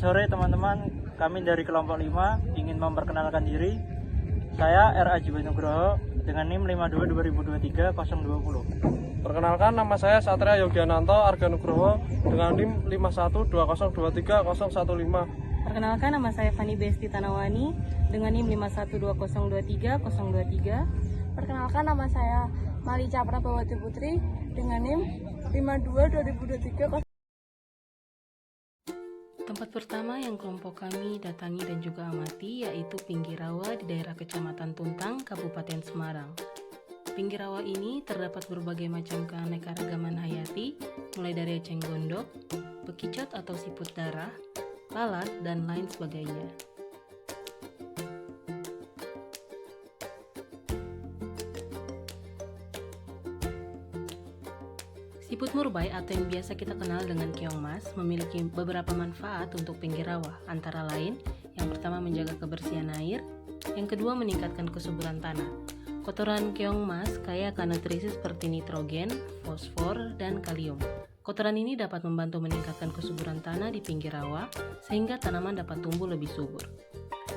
sore teman-teman, kami dari kelompok 5 ingin memperkenalkan diri. Saya R. Ajiba Nugroho dengan NIM 522023-020. Perkenalkan, nama saya Satria Yogiananto Arga Nugroho dengan NIM 512023-015. Perkenalkan, nama saya Fani Besti Tanawani dengan NIM 512023-023. Perkenalkan, nama saya Marica Prabawati Putri dengan NIM 522023. Tempat pertama yang kelompok kami datangi dan juga amati yaitu Pinggir Rawa di daerah Kecamatan Tuntang, Kabupaten Semarang. Pinggir rawa ini terdapat berbagai macam keanekaragaman hayati, mulai dari eceng gondok, bekicot atau siput darah, lalat, dan lain sebagainya. Siput murbai atau yang biasa kita kenal dengan keong mas memiliki beberapa manfaat untuk pinggir rawa, antara lain yang pertama menjaga kebersihan air, yang kedua meningkatkan kesuburan tanah. Kotoran keong mas kaya akan nutrisi seperti nitrogen, fosfor, dan kalium. Kotoran ini dapat membantu meningkatkan kesuburan tanah di pinggir rawa sehingga tanaman dapat tumbuh lebih subur.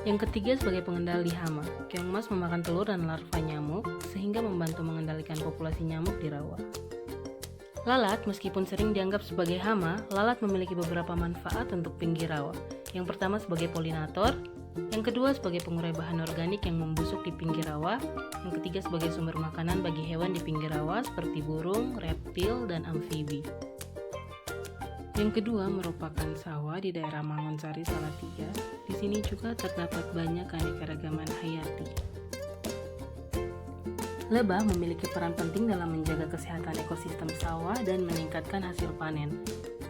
Yang ketiga sebagai pengendali hama, keong mas memakan telur dan larva nyamuk sehingga membantu mengendalikan populasi nyamuk di rawa. Lalat, meskipun sering dianggap sebagai hama, lalat memiliki beberapa manfaat untuk pinggir rawa. Yang pertama sebagai polinator, yang kedua sebagai pengurai bahan organik yang membusuk di pinggir rawa, yang ketiga sebagai sumber makanan bagi hewan di pinggir rawa seperti burung, reptil, dan amfibi. Yang kedua merupakan sawah di daerah Mangunsari, Salatiga. Di sini juga terdapat banyak keanekaragaman hayati. Lebah memiliki peran penting dalam menjaga kesehatan ekosistem sawah dan meningkatkan hasil panen.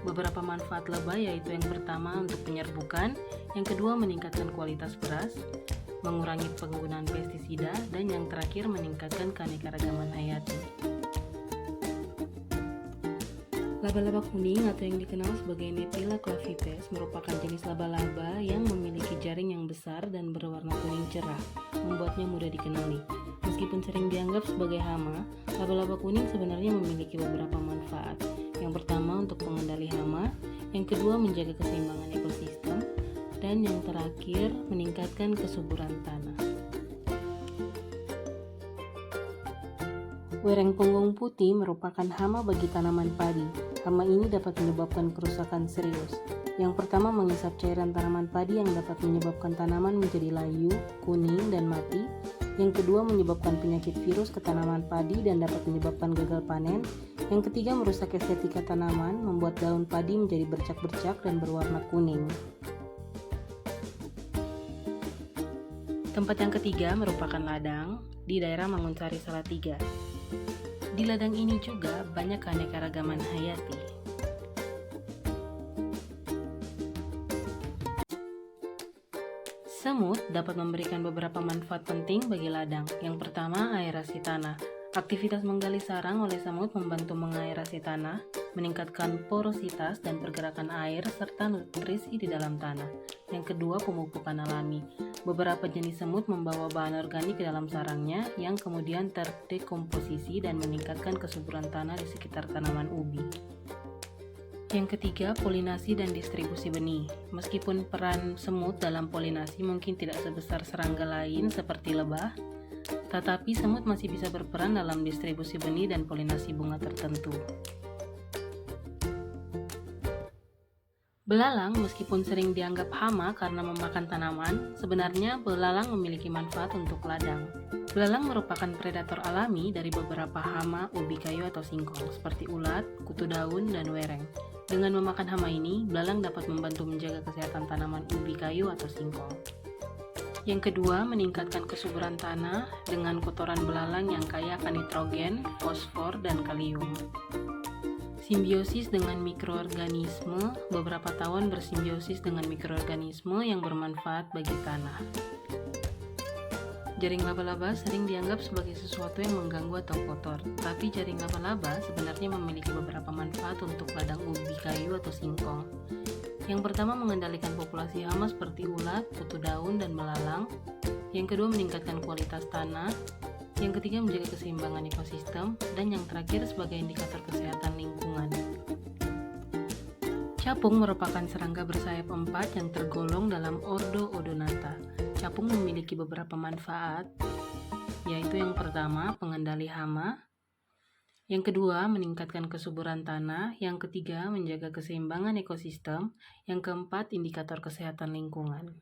Beberapa manfaat lebah yaitu yang pertama untuk penyerbukan, yang kedua meningkatkan kualitas beras, mengurangi penggunaan pestisida, dan yang terakhir meningkatkan keanekaragaman hayati. Laba-laba kuning atau yang dikenal sebagai Neptila clavipes merupakan jenis laba-laba yang memiliki jaring yang besar dan berwarna kuning cerah, membuatnya mudah dikenali. Meskipun sering dianggap sebagai hama, laba-laba kuning sebenarnya memiliki beberapa manfaat. Yang pertama untuk pengendali hama, yang kedua menjaga keseimbangan ekosistem, dan yang terakhir meningkatkan kesuburan tanah. Wereng punggung putih merupakan hama bagi tanaman padi. Hama ini dapat menyebabkan kerusakan serius. Yang pertama mengisap cairan tanaman padi yang dapat menyebabkan tanaman menjadi layu, kuning, dan mati. Yang kedua menyebabkan penyakit virus ke tanaman padi dan dapat menyebabkan gagal panen. Yang ketiga merusak estetika tanaman, membuat daun padi menjadi bercak-bercak dan berwarna kuning. Tempat yang ketiga merupakan ladang di daerah Mangunsari, Salatiga. Di ladang ini juga banyak keanekaragaman hayati. Semut dapat memberikan beberapa manfaat penting bagi ladang. Yang pertama, aerasi tanah. Aktivitas menggali sarang oleh semut membantu mengaerasi tanah, meningkatkan porositas dan pergerakan air serta nutrisi di dalam tanah. Yang kedua, pemupukan alami. Beberapa jenis semut membawa bahan organik ke dalam sarangnya yang kemudian terdekomposisi dan meningkatkan kesuburan tanah di sekitar tanaman ubi. Yang ketiga, polinasi dan distribusi benih. Meskipun peran semut dalam polinasi mungkin tidak sebesar serangga lain seperti lebah, tetapi semut masih bisa berperan dalam distribusi benih dan polinasi bunga tertentu. Belalang meskipun sering dianggap hama karena memakan tanaman, sebenarnya belalang memiliki manfaat untuk ladang. Belalang merupakan predator alami dari beberapa hama ubi kayu atau singkong seperti ulat, kutu daun, dan wereng. Dengan memakan hama ini, belalang dapat membantu menjaga kesehatan tanaman ubi kayu atau singkong. Yang kedua, meningkatkan kesuburan tanah dengan kotoran belalang yang kaya akan nitrogen, fosfor, dan kalium. Simbiosis dengan mikroorganisme, beberapa tawon bersimbiosis dengan mikroorganisme yang bermanfaat bagi tanah. Jaring laba-laba sering dianggap sebagai sesuatu yang mengganggu atau kotor, tapi jaring laba-laba sebenarnya memiliki beberapa manfaat untuk ladang ubi kayu atau singkong. Yang pertama mengendalikan populasi hama seperti ulat, kutu daun, dan belalang. Yang kedua meningkatkan kualitas tanah. Yang ketiga menjaga keseimbangan ekosistem. Dan yang terakhir sebagai indikator kesehatan lingkungan. Capung merupakan serangga bersayap 4 yang tergolong dalam ordo Odonata. Capung memiliki beberapa manfaat, yaitu yang pertama, pengendali hama, yang kedua, meningkatkan kesuburan tanah, yang ketiga, menjaga keseimbangan ekosistem, yang keempat, indikator kesehatan lingkungan.